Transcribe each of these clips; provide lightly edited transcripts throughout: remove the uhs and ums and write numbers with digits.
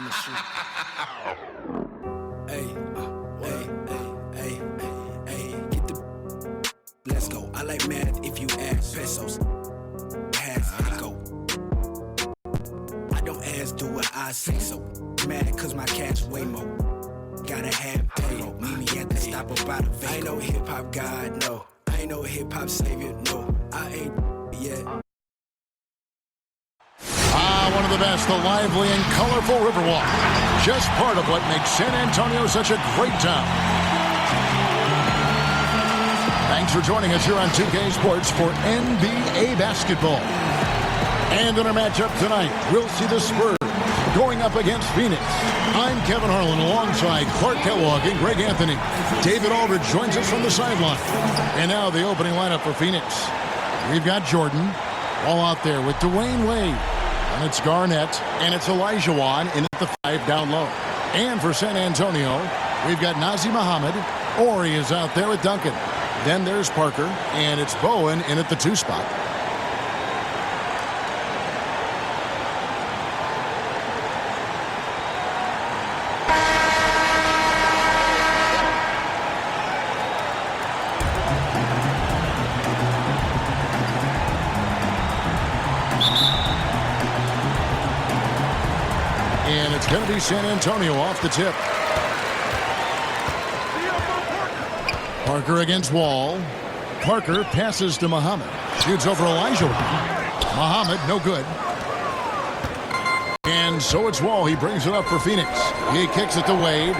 I'ma shoot. Hey, get the. Let's go. I like math if you add pesos. Has echo. I don't ask, do what I say so. Mad cause my cash way more. Gotta have payroll. Meet me at the stop about a vehicle. I ain't no hip hop god, no. I ain't no hip hop savior, no. I ain't yet. One of the best, the lively and colorful Riverwalk. Just part of what makes San Antonio such a great town. Thanks for joining us here on 2K Sports for NBA basketball. And in our matchup tonight, we'll see the Spurs going up against Phoenix. I'm Kevin Harlan alongside Clark Kellogg and Greg Anthony. David Aldridge joins us from the sideline. And now the opening lineup for Phoenix. We've got Jordan, all out there with Dwayne Wade. And it's Garnett, and it's Olajuwon in at the 5 down low. And for San Antonio, we've got Nazr Mohammed. Ori is out there with Duncan. Then there's Parker, and it's Bowen in at the 2 spot. It's going to be San Antonio off the tip. Parker against Wall. Parker passes to Mohammed. Shoots over Olajuwon. Mohammed, no good. And so it's Wall. He brings it up for Phoenix. He kicks it to Wade.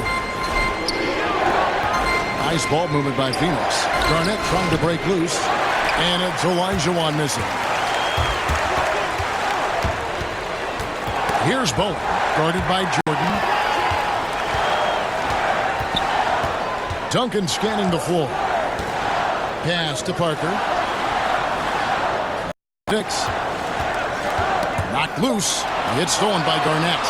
Nice ball movement by Phoenix. Garnett trying to break loose. And it's Olajuwon missing. Here's Bowen. Guarded by Jordan. Duncan scanning the floor. Pass to Parker. Dix. Knocked loose. It's stolen by Garnett.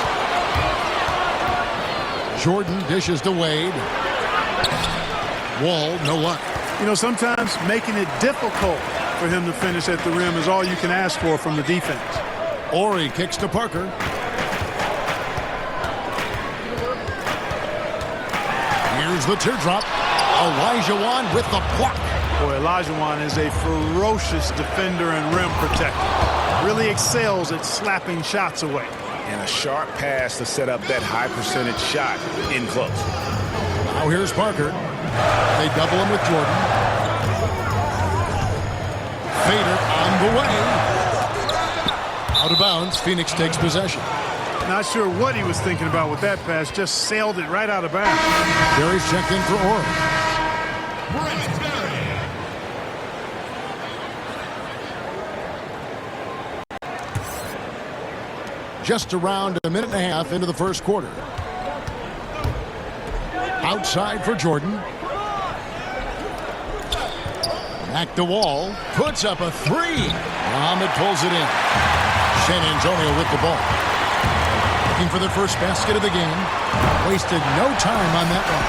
Jordan dishes to Wade. Wall, no luck. You know, sometimes making it difficult for him to finish at the rim is all you can ask for from the defense. Ori kicks to Parker. Here's the teardrop. Olajuwon with the block. Boy, Olajuwon is a ferocious defender and rim protector. Really excels at slapping shots away. And a sharp pass to set up that high percentage shot in close. Now here's Parker. They double him with Jordan. Fader on the way. Out of bounds. Phoenix takes possession. Not sure what he was thinking about with that pass. Just sailed it right out of bounds. Barry's checked in for Ori. Just around a minute and a half into the first quarter. Outside for Jordan. Back to Wall. Puts up a 3. Mohammed pulls it in. San Antonio with the ball. Looking for their first basket of the game. Wasted no time on that one.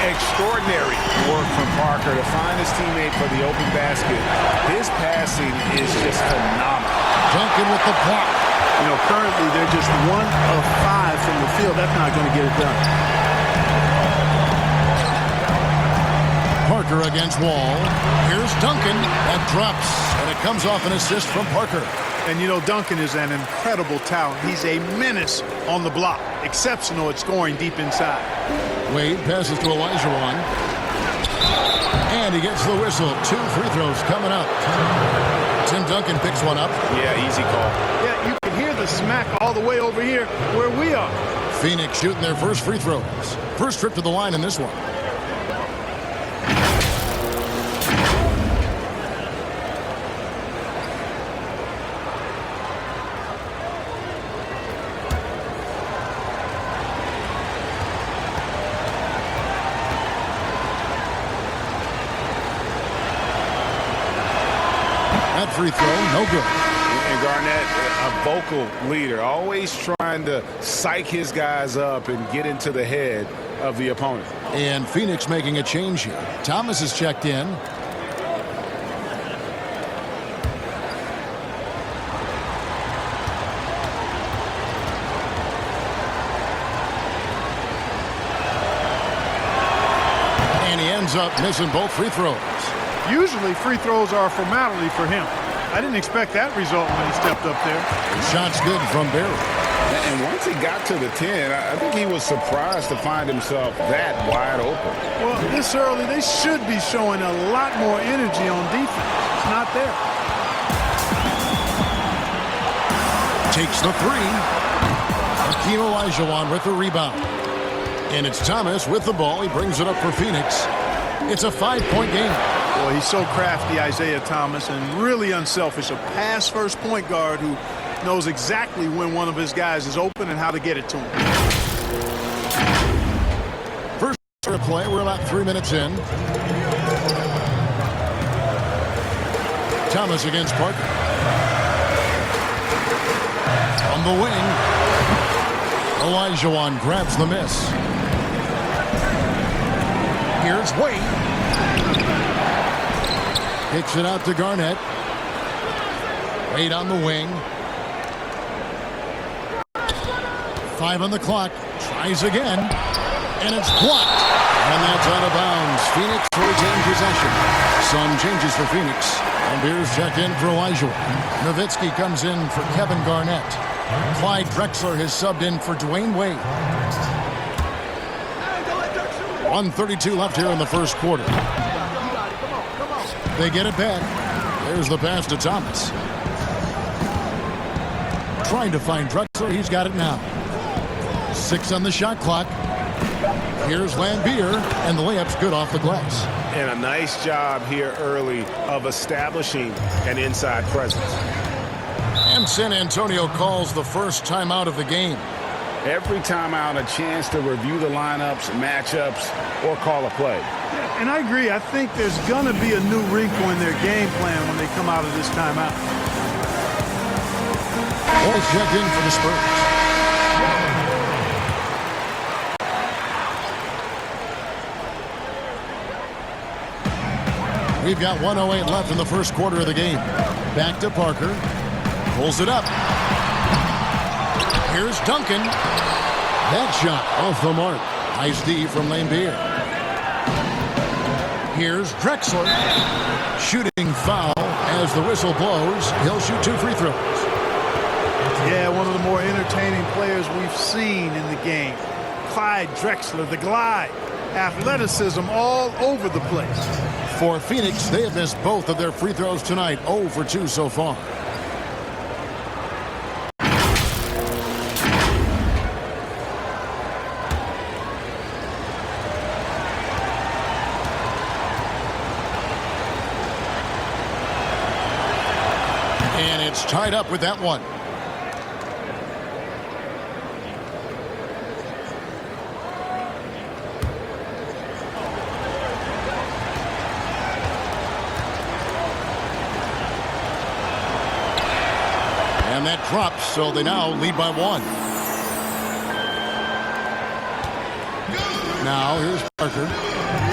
Extraordinary work from Parker to find his teammate for the open basket. His passing is just phenomenal. Duncan with the block. You know, currently they're just 1 of 5 from the field. That's not going to get it done. Parker against Wall. Here's Duncan. That drops, and it comes off an assist from Parker. And, you know, Duncan is an incredible talent. He's a menace on the block. Exceptional at scoring deep inside. Wade passes to Olajuwon. And he gets the whistle. 2 free throws coming up. Tim Duncan picks one up. Yeah, easy call. Yeah, you can hear the smack all the way over here where we are. Phoenix shooting their first free throws. First trip to the line in this one. That free throw, no good. And Garnett, a vocal leader, always trying to psych his guys up and get into the head of the opponent. And Phoenix making a change here. Thomas is checked in. And he ends up missing both free throws. Usually free throws are a formality for him. I didn't expect that result when he stepped up there. The shot's good from Barry. And once he got to the 10, I think he was surprised to find himself that wide open. Well, this early, they should be showing a lot more energy on defense. It's not there. Takes the three. Hakeem Olajuwon with the rebound. And it's Thomas with the ball. He brings it up for Phoenix. It's a 5-point game. Boy, he's so crafty, Isaiah Thomas, and really unselfish. A pass-first point guard who knows exactly when one of his guys is open and how to get it to him. First play, we're about 3 minutes in. Thomas against Parker. On the wing. Olajuwon grabs the miss. Here's Wade. Kicks it out to Garnett. Wade on the wing. 5 on the clock. Tries again. And it's blocked. And that's out of bounds. Phoenix will retain possession. Some changes for Phoenix. And Beers check in for Olajuwon. Nowitzki comes in for Kevin Garnett. Clyde Drexler has subbed in for Dwayne Wade. 1:32 left here in the first quarter. They get it back. There's the pass to Thomas. Trying to find Drexler. He's got it now. 6 on the shot clock. Here's Lambier, and the layup's good off the glass. And a nice job here early of establishing an inside presence. And San Antonio calls the first timeout of the game. Every timeout, a chance to review the lineups, matchups, or call a play. Yeah, and I agree. I think there's going to be a new wrinkle in their game plan when they come out of this timeout. Ball checked in for the Spurs. We've got 1:08 left in the first quarter of the game. Back to Parker. Pulls it up. Here's Duncan. That shot off the mark. Nice D from Lambier. Here's Drexler. Shooting foul as the whistle blows. He'll shoot 2 free throws. Yeah, one of the more entertaining players we've seen in the game. Clyde Drexler, the glide. Athleticism all over the place. For Phoenix, they have missed both of their free throws tonight. 0 for 2 so far. And it's tied up with that one. And that drops, so they now lead by 1. Now here's Parker.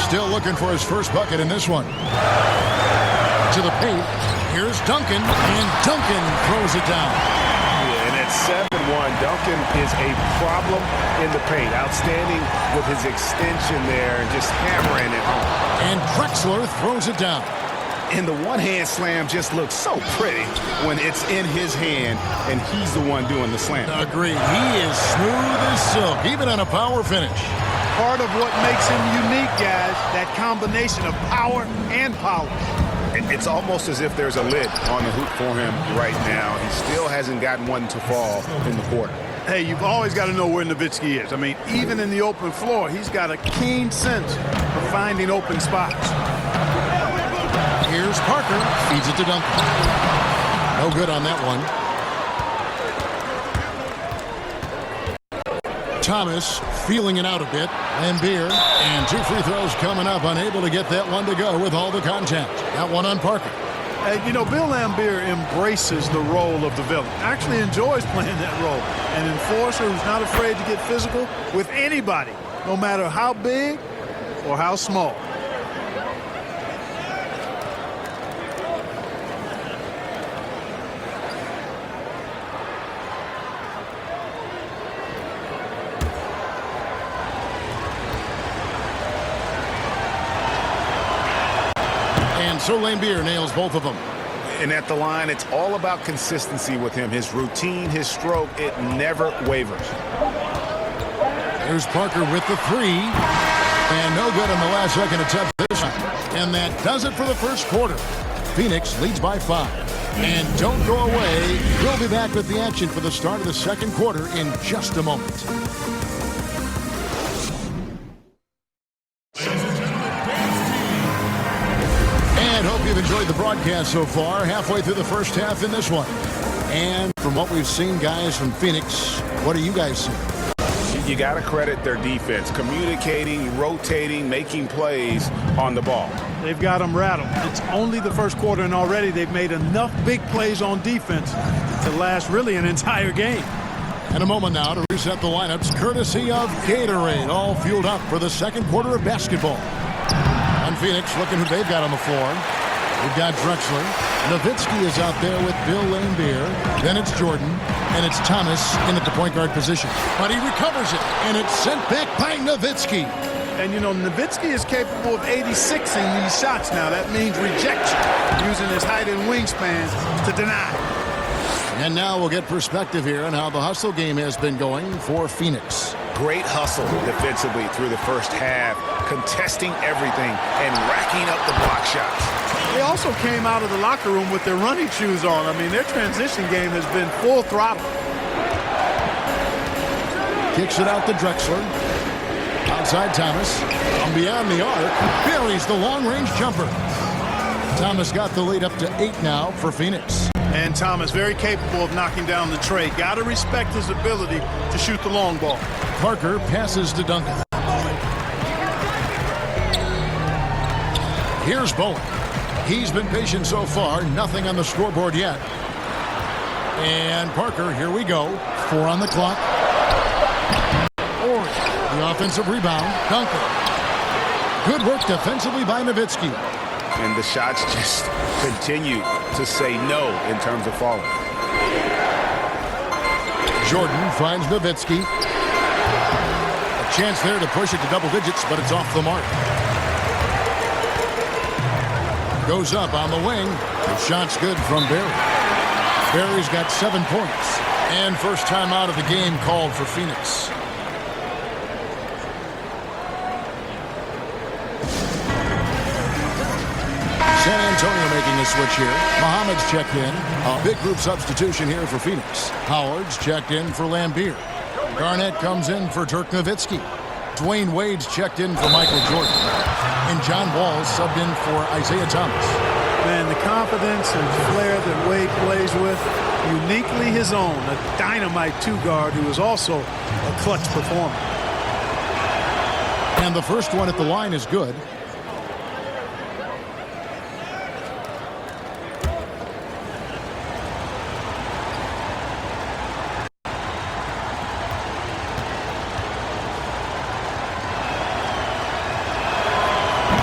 Still looking for his first bucket in this one. To the paint. Here's Duncan, and Duncan throws it down. Yeah, and at 7-1, Duncan is a problem in the paint. Outstanding with his extension there and just hammering it home. And Drexler throws it down. And the one-hand slam just looks so pretty when it's in his hand and he's the one doing the slam. Agree. He is smooth as silk, even on a power finish. Part of what makes him unique, guys, that combination of power and polish. It's almost as if there's a lid on the hoop for him right now. He still hasn't gotten one to fall in the quarter. Hey, you've always got to know where Nowitzki is. I mean, even in the open floor, he's got a keen sense of finding open spots. Here's Parker. Feeds it to Duncan. No good on that one. Thomas feeling it out a bit. Lambier. And 2 free throws coming up. Unable to get that one to go with all the contact. That one on Parker. You know, Bill Lambier embraces the role of the villain. Actually enjoys playing that role. An enforcer who's not afraid to get physical with anybody, no matter how big or how small. And so Lambier nails both of them. And at the line, it's all about consistency with him. His routine, his stroke, it never wavers. There's Parker with the three. And no good on the last second attempt this time. And that does it for the first quarter. Phoenix leads by 5. And don't go away. We'll be back with the action for the start of the second quarter in just a moment. And hope you've enjoyed the broadcast so far. Halfway through the first half in this one. And from what we've seen, guys, from Phoenix, what do you guys see? You got to credit their defense, communicating, rotating, making plays on the ball. They've got them rattled. It's only the first quarter, and already they've made enough big plays on defense to last really an entire game. And a moment now to reset the lineups, courtesy of Gatorade, all fueled up for the second quarter of basketball. On Phoenix, looking who they've got on the floor. We've got Drexler. Nowitzki is out there with Bill Lambier. Then it's Jordan. And it's Thomas in at the point guard position. But he recovers it. And it's sent back by Nowitzki. And, you know, Nowitzki is capable of 86ing these shots now. That means rejection, using his height and wingspan to deny. And now we'll get perspective here on how the hustle game has been going for Phoenix. Great hustle defensively through the first half, contesting everything and racking up the block shots. They also came out of the locker room with their running shoes on. I mean, their transition game has been full throttle. Kicks it out to Drexler. Outside Thomas. From beyond the arc, buries the long-range jumper. Thomas got the lead up to 8 now for Phoenix. And Thomas very capable of knocking down the tray. Got to respect his ability to shoot the long ball. Parker passes to Duncan. Here's Bowen. He's been patient so far. Nothing on the scoreboard yet. And Parker, here we go. 4 on the clock. Or the offensive rebound. Duncan. Good work defensively by Nowitzki. And the shots just continue to say no in terms of falling. Jordan finds Nowitzki. A chance there to push it to double digits, but it's off the mark. Goes up on the wing. The shot's good from Barry. Barry's got 7 points. And first time out of the game called for Phoenix. San Antonio making a switch here. Muhammad's checked in. A big group substitution here for Phoenix. Howard's checked in for Lambier. Garnett comes in for Dirk Nowitzki. Dwayne Wade's checked in for Michael Jordan. And John Wall's subbed in for Isaiah Thomas. Man, the confidence and flair that Wade plays with, uniquely his own. A dynamite two-guard who is also a clutch performer. And the first one at the line is good.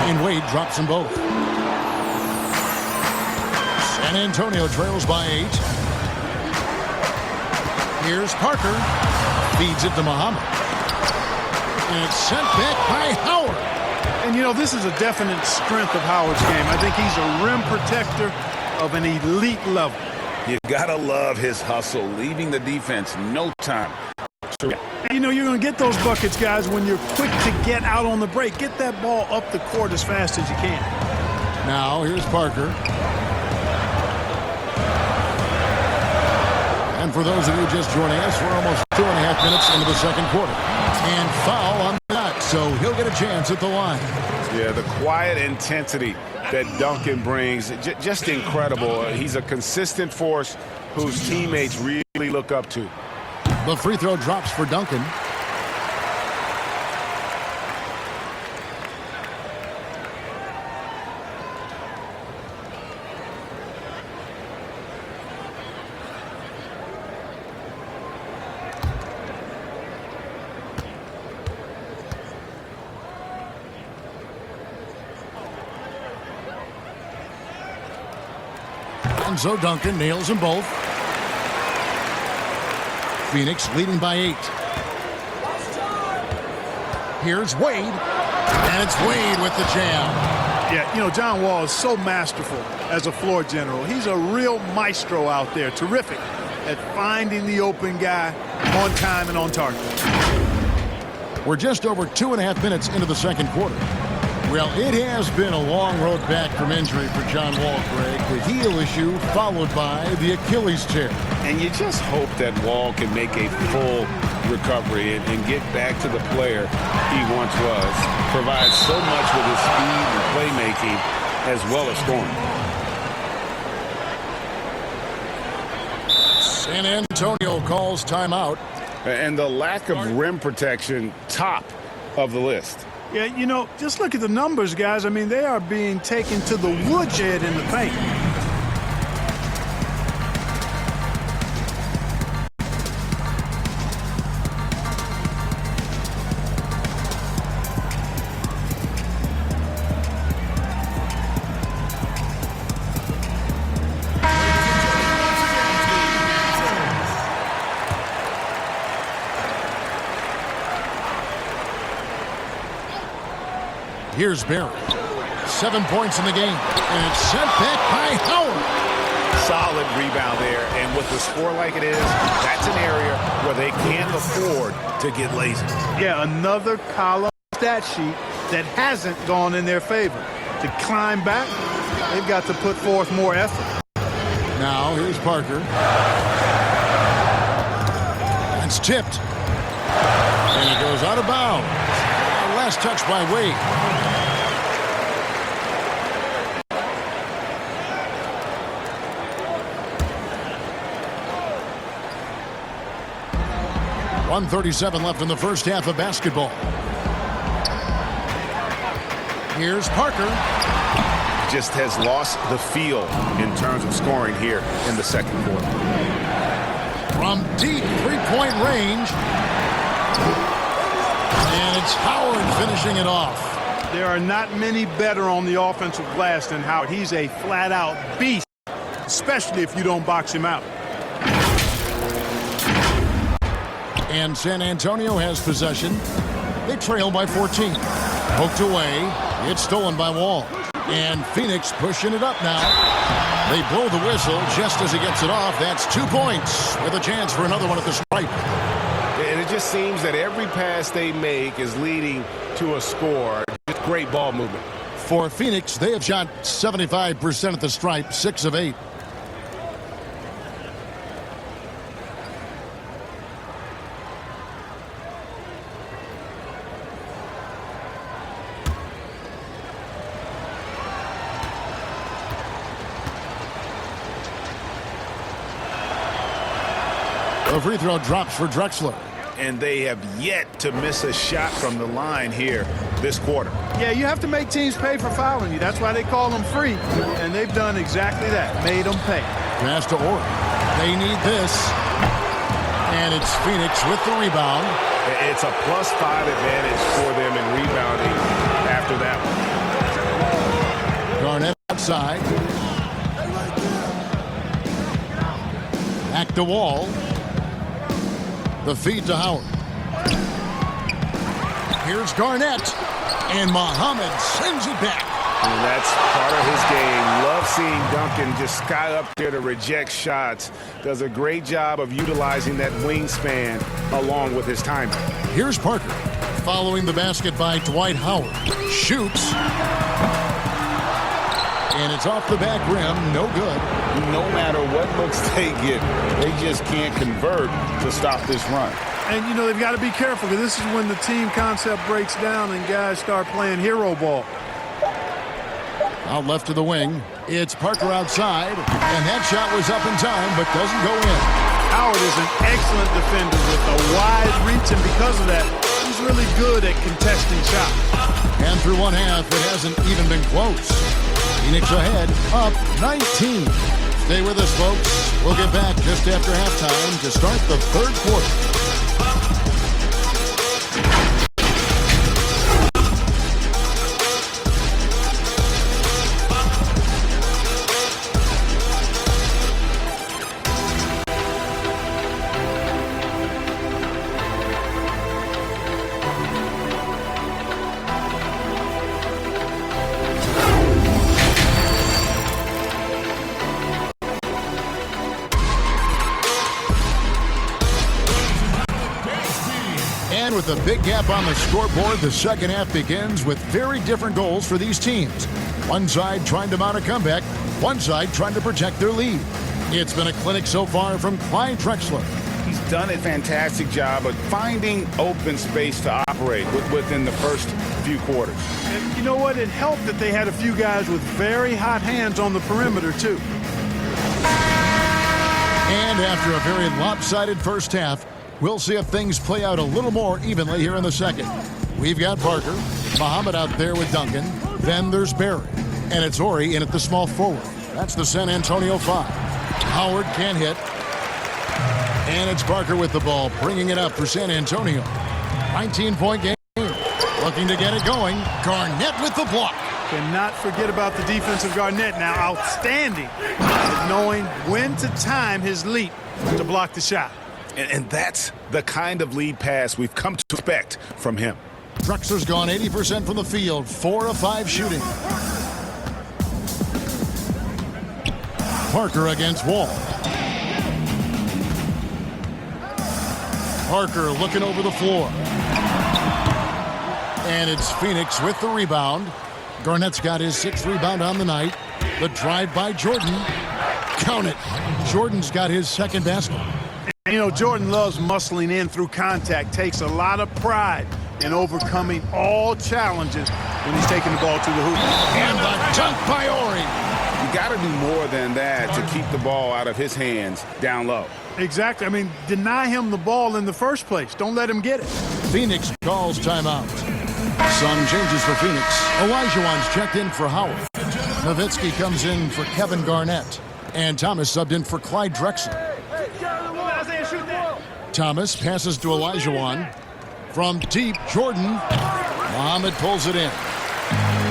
And Wade drops them both. San Antonio trails by 8. Here's Parker. Feeds it to Muhammad. And it's sent back by Howard. And, you know, this is a definite strength of Howard's game. I think he's a rim protector of an elite level. You gotta love his hustle, leaving the defense no time. You know, you're going to get those buckets, guys, when you're quick to get out on the break. Get that ball up the court as fast as you can. Now, here's Parker. And for those of you just joining us, we're almost 2.5 minutes into the second quarter. And foul on that, so he'll get a chance at the line. Yeah, the quiet intensity that Duncan brings, just incredible. He's a consistent force whose teammates really look up to. The free throw drops for Duncan. And so Duncan nails them both. Phoenix leading by 8. Here's Wade. And it's Wade with the jam. Yeah, you know, John Wall is so masterful as a floor general. He's a real maestro out there. Terrific at finding the open guy on time and on target. We're just over 2.5 minutes into the second quarter. Well, it has been a long road back from injury for John Wall, Greg. The heel issue followed by the Achilles tear. And you just hope that Wall can make a full recovery and get back to the player he once was. Provides so much with his speed and playmaking as well as scoring. San Antonio calls timeout. And the lack of rim protection, top of the list. Yeah, you know, just look at the numbers, guys. I mean, they are being taken to the woodshed in the paint. Here's Barry. 7 points in the game. And it's sent back by Howard. Solid rebound there. And with the score like it is, that's an area where they can't afford to get lazy. Yeah, another column stat sheet that hasn't gone in their favor. To climb back, they've got to put forth more effort. Now, here's Parker. It's tipped. And it goes out of bounds. Last touch by Wade. .137 left in the first half of basketball. Here's Parker. Just has lost the feel in terms of scoring here in the second quarter. From deep three-point range. And it's Howard finishing it off. There are not many better on the offensive glass than Howard. He's a flat-out beast, especially if you don't box him out. And San Antonio has possession. They trail by 14. Poked away. It's stolen by Wall. And Phoenix pushing it up now. They blow the whistle just as he gets it off. That's 2 points with a chance for another one at the stripe. And it just seems that every pass they make is leading to a score. Just great ball movement. For Phoenix, they have shot 75% at the stripe, 6 of 8. The free throw drops for Drexler. And they have yet to miss a shot from the line here this quarter. Yeah, you have to make teams pay for fouling you. That's why they call them free. And they've done exactly that, made them pay. Pass to Orr. They need this. And it's Phoenix with the rebound. It's a +5 advantage for them in rebounding after that one. Garnett outside. Back to Wall. The feed to Howard. Here's Garnett. And Muhammad sends it back. And that's part of his game. Love seeing Duncan just sky up there to reject shots. Does a great job of utilizing that wingspan along with his timing. Here's Parker. Following the basket by Dwight Howard. Shoots. And it's off the back rim. No good. No matter what looks they get, they just can't convert to stop this run. And, you know, they've got to be careful because this is when the team concept breaks down and guys start playing hero ball. Out left to the wing. It's Parker outside. And that shot was up in time, but doesn't go in. Howard is an excellent defender with a wide reach, and because of that, he's really good at contesting shots. And through one half, it hasn't even been close. Phoenix ahead, up 19. Stay with us, folks. We'll get back just after halftime to start the third quarter. with a big gap on the scoreboard, the second half begins with very different goals for these teams. One side trying to mount a comeback, one side trying to protect their lead. It's been a clinic so far from Clyde Drexler. He's done a fantastic job of finding open space to operate within the first few quarters. And you know what? It helped that they had a few guys with very hot hands on the perimeter, too. And after a very lopsided first half, we'll see if things play out a little more evenly here in the second. We've got Parker, Muhammad out there with Duncan, then there's Barry, and it's Ori in at the small forward. That's the San Antonio 5. Howard can't hit, and it's Parker with the ball, bringing it up for San Antonio. 19-point game, looking to get it going. Garnett with the block. Cannot forget about the defensive Garnett now. Outstanding at knowing when to time his leap to block the shot. And that's the kind of lead pass we've come to expect from him. Drexler's gone 80% from the field, 4 of 5 shooting. Parker against Wall. Parker looking over the floor. And it's Phoenix with the rebound. Garnett's got his 6th rebound on the night. The drive by Jordan. Count it. Jordan's got his 2nd basket. You know, Jordan loves muscling in through contact, takes a lot of pride in overcoming all challenges when he's taking the ball to the hoop. And the dunk by Ori. You got to do more than that to keep the ball out of his hands down low. Exactly. I mean, deny him the ball in the first place. Don't let him get it. Phoenix calls timeout. Some changes for Phoenix. Olajuwon's checked in for Howard. Nowitzki comes in for Kevin Garnett. And Thomas subbed in for Clyde Drexler. Thomas passes to Olajuwon. From deep, Jordan. Muhammad pulls it in.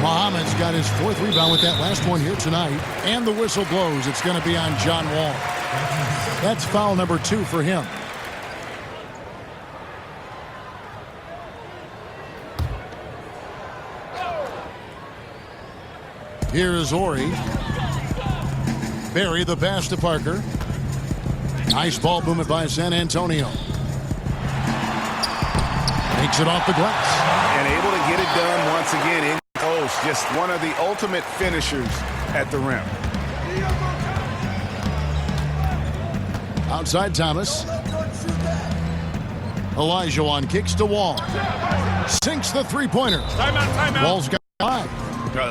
Muhammad's got his 4th rebound with that last one here tonight. And the whistle blows. It's going to be on John Wall. That's foul number 2 for him. Here is Ori. Barry the pass to Parker. Nice ball movement by San Antonio. Takes it off the glass. And able to get it done once again in close. Just one of the ultimate finishers at the rim. Outside Thomas. Olajuwon kicks to Wall. Sinks the three-pointer. Timeout. Wall's got 5.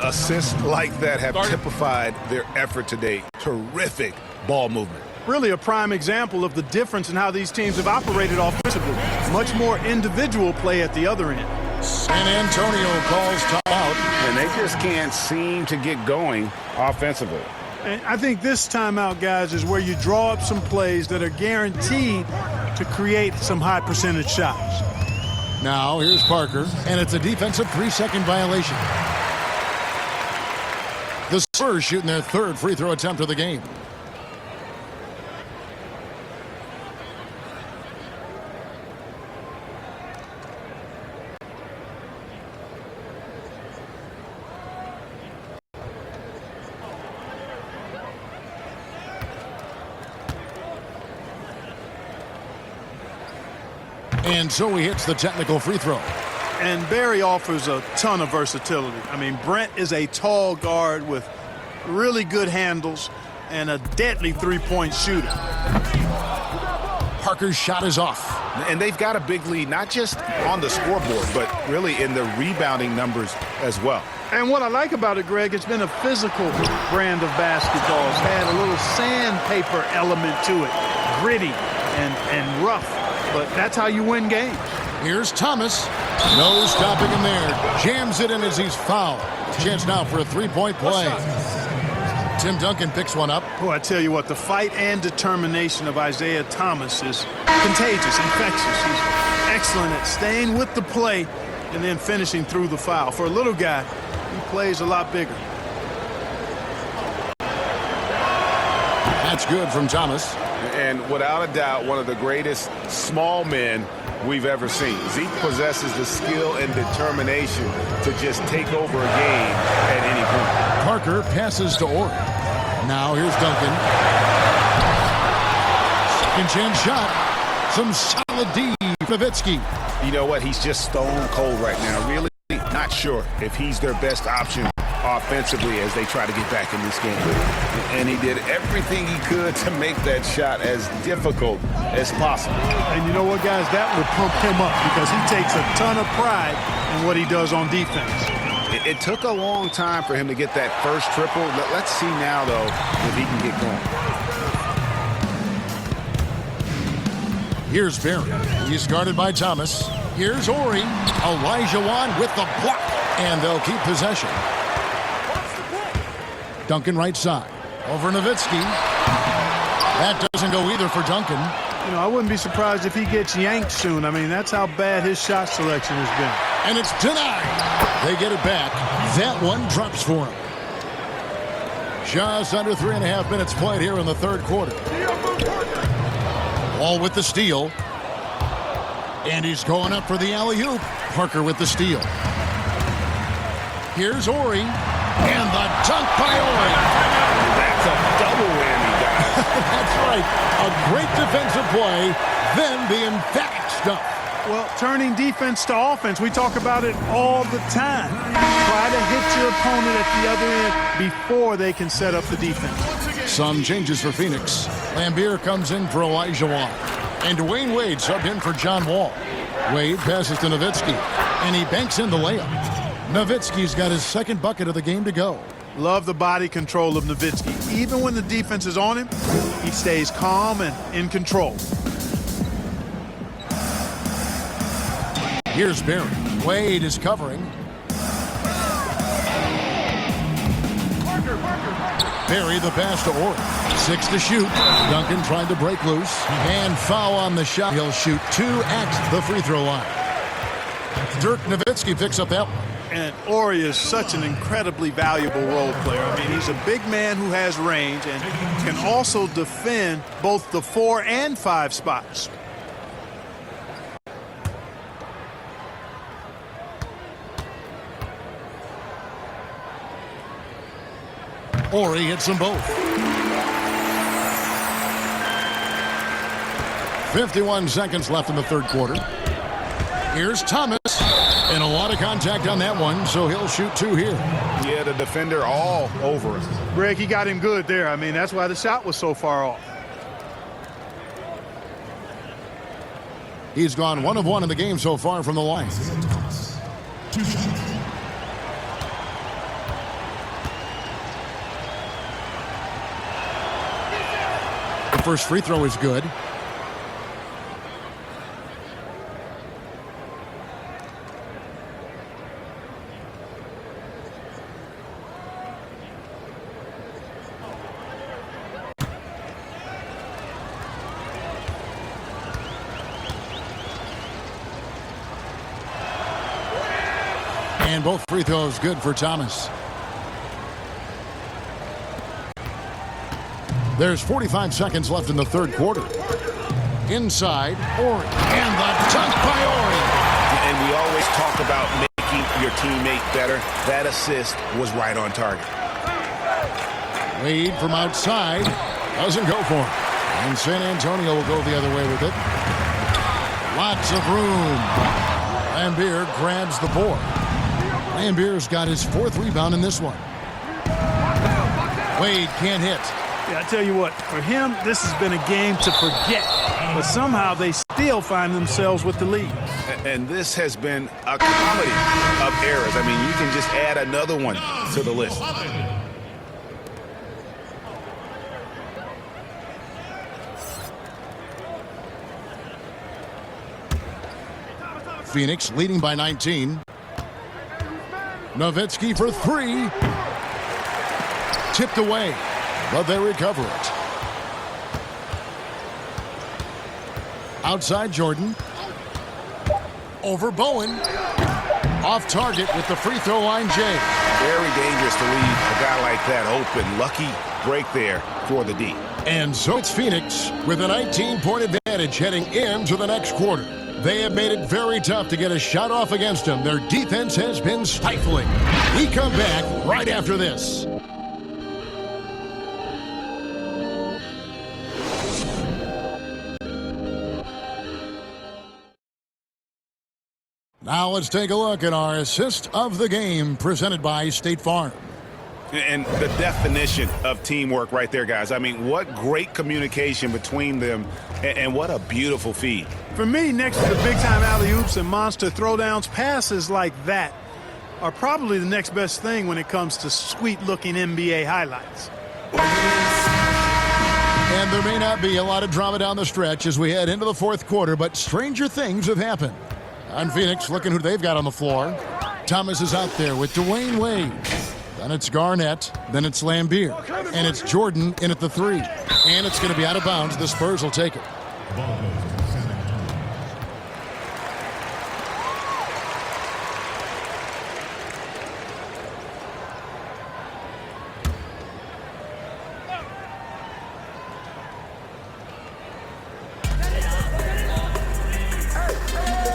Assists like that have typified their effort today. Terrific ball movement. Really a prime example of the difference in how these teams have operated offensively. Much more individual play at the other end. San Antonio calls timeout. And they just can't seem to get going offensively. And I think this timeout, guys, is where you draw up some plays that are guaranteed to create some high percentage shots. Now here's Parker, and it's a defensive 3-second violation. The Spurs shooting their 3rd free throw attempt of the game. And so he hits the technical free throw. And Barry offers a ton of versatility. I mean, Brent is a tall guard with really good handles and a deadly three-point shooter. Parker's shot is off. And they've got a big lead, not just on the scoreboard, but really in the rebounding numbers as well. And what I like about it, Greg, it's been a physical brand of basketball. It's had a little sandpaper element to it, gritty and rough. But that's how you win games. Here's Thomas. No stopping him there. Jams it in as he's fouled. Chance now for a 3-point play. Tim Duncan picks one up. Oh, I tell you what, the fight and determination of Isaiah Thomas is contagious, infectious. He's excellent at staying with the play and then finishing through the foul. For a little guy, he plays a lot bigger. That's good from Thomas. And without a doubt, one of the greatest small men we've ever seen. Zeke possesses the skill and determination to just take over a game at any point. Parker passes to Ori. Now here's Duncan. Second chance shot. Some solid D. Nowitzki. You know what? He's just stone cold right now. Really not sure if he's their best option offensively as they try to get back in this game. And he did everything he could to make that shot as difficult as possible. And you know what, guys? That will pump him up because he takes a ton of pride in what he does on defense. It took a long time for him to get that first triple. Let's see now, though, if he can get going. Here's Barry. He's guarded by Thomas. Here's Ori. Elijah Wan with the block. And they'll keep possession. Duncan right side. Over Nowitzki. That doesn't go either for Duncan. You know, I wouldn't be surprised if he gets yanked soon. I mean, that's how bad his shot selection has been. And it's denied. They get it back. That one drops for him. Just under 3.5 minutes played here in the third quarter. Ball with the steal. And he's going up for the alley-oop. Parker with the steal. Here's Ori. And the dunk by Ori. That's a double whammy, guys. That's right. A great defensive play, then the emphatic stuff. Well, turning defense to offense, we talk about it all the time. Try to hit your opponent at the other end before they can set up the defense. Some changes for Phoenix. Lambier comes in for Elijah Wan. And Dwayne Wade subbed in for John Wall. Wade passes to Nowitzki. And he banks in the layup. Nowitzki's got his second bucket of the game to go. Love the body control of Nowitzki. Even when the defense is on him, he stays calm and in control. Here's Barry. Wade is covering. Barry the pass to Ori. 6 to shoot. Duncan tried to break loose. And foul on the shot. He'll shoot 2 at the free throw line. Dirk Nowitzki picks up that one. And Ori is such an incredibly valuable role player. I mean, he's a big man who has range and can also defend both the 4 and 5 spots. Ori hits them both. 51 seconds left in the third quarter. Here's Thomas. And a lot of contact on that one, so he'll shoot 2 here. Yeah, the defender all over him. Greg, he got him good there. I mean, that's why the shot was so far off. He's gone 1 of 1 in the game so far from the line. The first free throw is good. And both free throws good for Thomas. There's 45 seconds left in the third quarter. Inside, Ori. And the dunk by Ori. And we always talk about making your teammate better. That assist was right on target. Wade from outside. Doesn't go for him. And San Antonio will go the other way with it. Lots of room. Lambier grabs the board. Lambier's got his 4th rebound in this one. Wade can't hit. Yeah, I tell you what, for him, this has been a game to forget. But somehow they still find themselves with the lead. And this has been a comedy of errors. I mean, you can just add another one to the list. Phoenix leading by 19. Nowitzki for 3. Tipped away, but they recover it. Outside Jordan. Over Bowen. Off target with the free throw line, Jay. Very dangerous to leave a guy like that open. Lucky break there for the D. And so it's Phoenix with a 19-point advantage heading into the next quarter. They have made it very tough to get a shot off against them. Their defense has been stifling. We come back right after this. Now let's take a look at our assist of the game presented by State Farm. And the definition of teamwork right there, guys. I mean, what great communication between them, and what a beautiful feed. For me, next to the big-time alley-oops and monster throwdowns, passes like that are probably the next best thing when it comes to sweet-looking NBA highlights. And there may not be a lot of drama down the stretch as we head into the fourth quarter, but stranger things have happened. On Phoenix, looking who they've got on the floor. Thomas is out there with Dwayne Wade. Then it's Garnett. Then it's Lambier. And it's Jordan in at the 3. And it's going to be out of bounds. The Spurs will take it.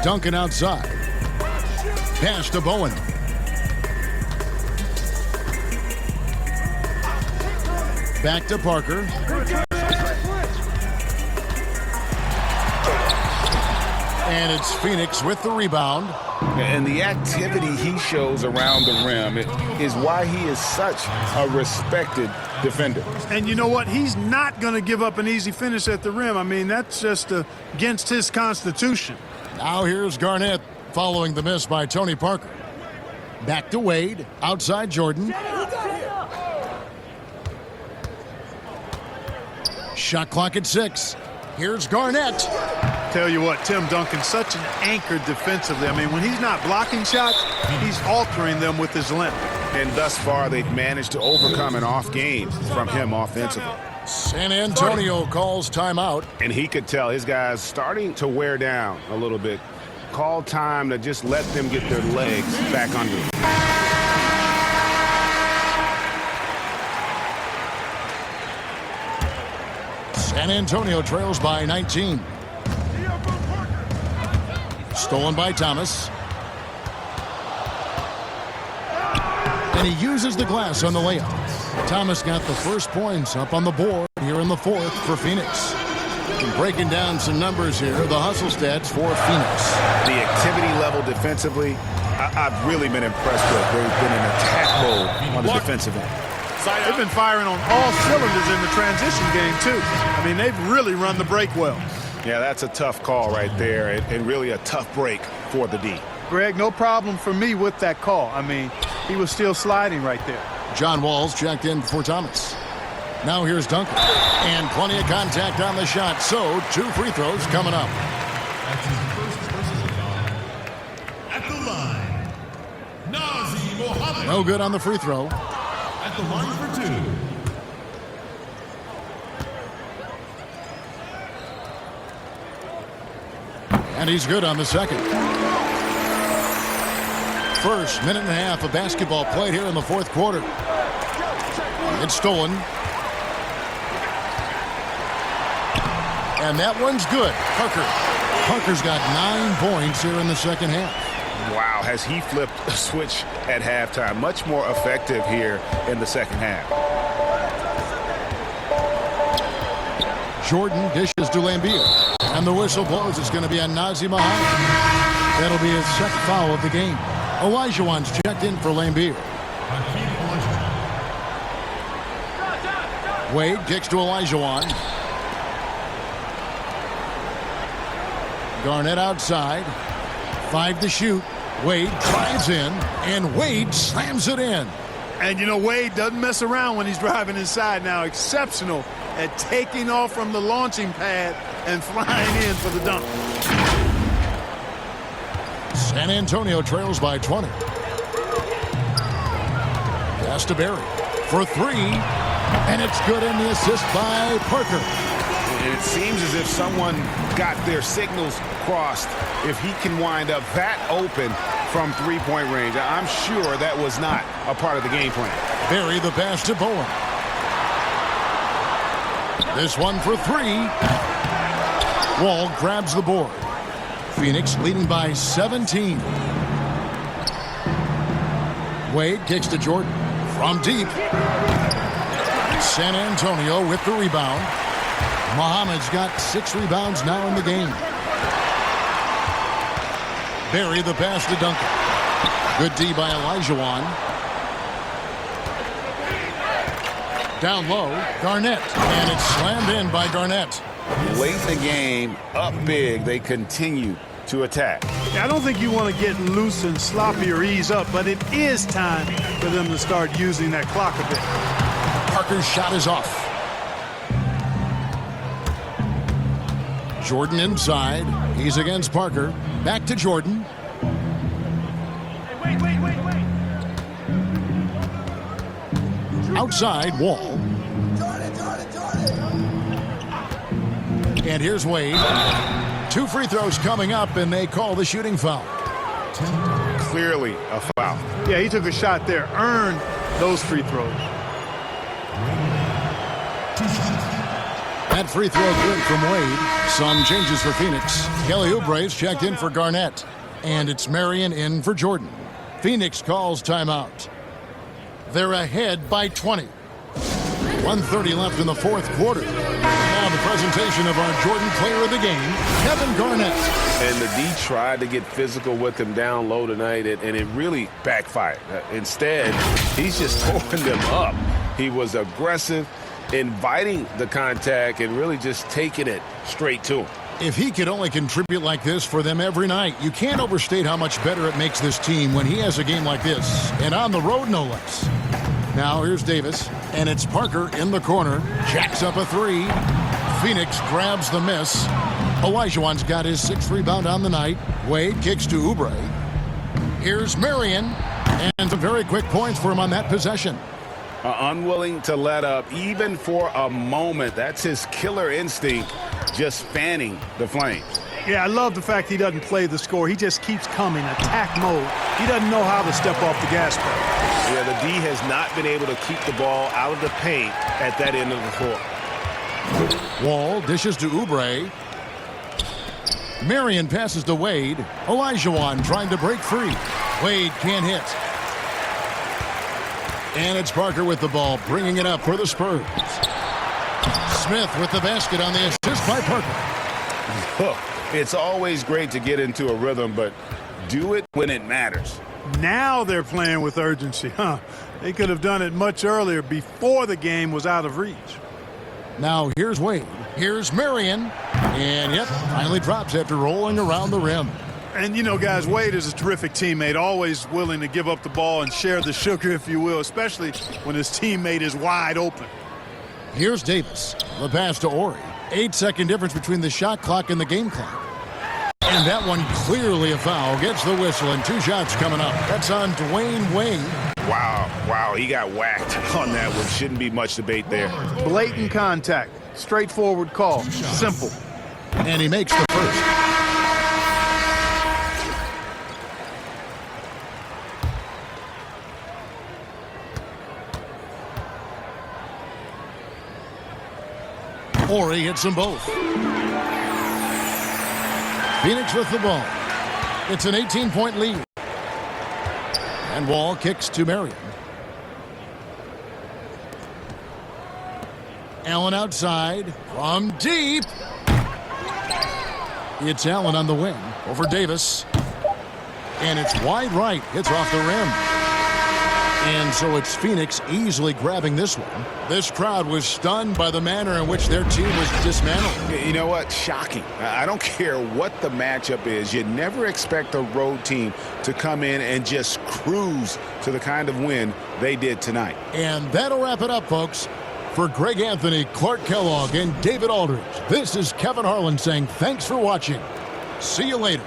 Duncan outside. Pass to Bowen. Back to Parker. And it's Phoenix with the rebound. And the activity he shows around the rim is why he is such a respected defender. And you know what? He's not going to give up an easy finish at the rim. I mean, that's just against his constitution. Now here's Garnett following the miss by Tony Parker. Back to Wade. Outside Jordan. Shot clock at 6. Here's Garnett. Tell you what, Tim Duncan's such an anchor defensively. I mean, when he's not blocking shots, he's altering them with his length. And thus far, they've managed to overcome an off game from him offensively. San Antonio calls timeout. And he could tell his guys starting to wear down a little bit. Call time to just let them get their legs back under them. San Antonio trails by 19. Stolen by Thomas. And he uses the glass on the layup. Thomas got the first points up on the board here in the fourth for Phoenix. And breaking down some numbers here, the hustle stats for Phoenix. The activity level defensively, I've really been impressed with. They've been in attack mode on the defensive end. They've been firing on all cylinders in the transition game, too. I mean, they've really run the break well. Yeah, that's a tough call right there, and really a tough break for the D. Greg, no problem for me with that call. I mean, he was still sliding right there. John Wall's checked in for Thomas. Now here's Duncan. And plenty of contact on the shot, so 2 free throws coming up. That's his first personal foul. At the line, Nazi Mohammed. No good on the free throw. At the line for 2. And he's good on the second. First minute and a half of basketball played here in the fourth quarter. It's stolen. And that one's good. Parker's got 9 points here in the second half. Wow, has he flipped a switch at halftime. Much more effective here in the second half. Jordan dishes to Lambier. And the whistle blows. It's going to be on Nazi Mohammed. That'll be his second foul of the game. Olajuwon's checked in for Lambier. Wade kicks to Olajuwon. Garnett outside. 5 to shoot. Wade drives in, and Wade slams it in. And, you know, Wade doesn't mess around when he's driving inside now. Exceptional at taking off from the launching pad and flying in for the dunk. San Antonio trails by 20. Pass to Barry for 3, and it's good in the assist by Parker. And it seems as if someone got their signals crossed. If he can wind up that open from three-point range, I'm sure that was not a part of the game plan. Barry the pass to Bowen. This one for 3. Wall grabs the board. Phoenix leading by 17. Wade kicks to Jordan from deep. San Antonio with the rebound. Mohammed's got 6 rebounds now in the game. Bury the pass to Duncan. Good D by Olajuwon. Down low, Garnett. And it's slammed in by Garnett. Late in the game, up big, they continue to attack. I don't think you want to get loose and sloppy or ease up, but it is time for them to start using that clock a bit. Parker's shot is off. Jordan inside. He's against Parker. Back to Jordan. Wait. Outside, Wall. And here's Wade. 2 free throws coming up, and they call the shooting foul. Clearly a foul. Yeah, he took a shot there, earned those free throws. That free throw good from Wade. Some changes for Phoenix. Kelly Oubre's checked in for Garnett. And it's Marion in for Jordan. Phoenix calls timeout. They're ahead by 20. 1:30 left in the fourth quarter. Now the presentation of our Jordan player of the game, Kevin Garnett. And the D tried to get physical with him down low tonight, and it really backfired. Instead, he's just throwing them up. He was aggressive, inviting the contact, and really just taking it straight to him. If he could only contribute like this for them every night, you can't overstate how much better it makes this team when he has a game like this, and on the road no less. Now here's Davis, and it's Parker in the corner. Jacks up a 3. Phoenix grabs the miss. Olajuwon's got his 6th rebound on the night. Wade kicks to Oubre. Here's Marion, and some very quick points for him on that possession. Unwilling to let up even for a moment. That's his killer instinct, just fanning the flames. Yeah, I love the fact he doesn't play the score. He just keeps coming, attack mode. He doesn't know how to step off the gas pedal. Yeah, the D has not been able to keep the ball out of the paint at that end of the floor. Wall dishes to Oubre. Marion passes to Wade. Olajuwon trying to break free. Wade can't hit. And it's Parker with the ball, bringing it up for the Spurs. Smith with the basket on the assist by Parker. It's always great to get into a rhythm, but do it when it matters. Now they're playing with urgency, huh? They could have done it much earlier, before the game was out of reach. Now here's Wade. Here's Marion. And yep, finally drops after rolling around the rim. And, you know, guys, Wade is a terrific teammate, always willing to give up the ball and share the sugar, if you will, especially when his teammate is wide open. Here's Davis. The pass to Ori. 8-second difference between the shot clock and the game clock. And that one clearly a foul. Gets the whistle, and 2 shots coming up. That's on Dwayne Wade. Wow, he got whacked on that one. Shouldn't be much debate there. Blatant contact. Straightforward call. Simple. And he makes the first. Ori hits them both. Phoenix with the ball. It's an 18-point lead. And Wall kicks to Marion. Allen outside from deep. It's Allen on the wing over Davis. And it's wide right. It's off the rim. And so it's Phoenix easily grabbing this one. This crowd was stunned by the manner in which their team was dismantled. You know what? Shocking. I don't care what the matchup is. You never expect a road team to come in and just cruise to the kind of win they did tonight. And that'll wrap it up, folks. For Greg Anthony, Clark Kellogg, and David Aldridge, this is Kevin Harlan saying thanks for watching. See you later.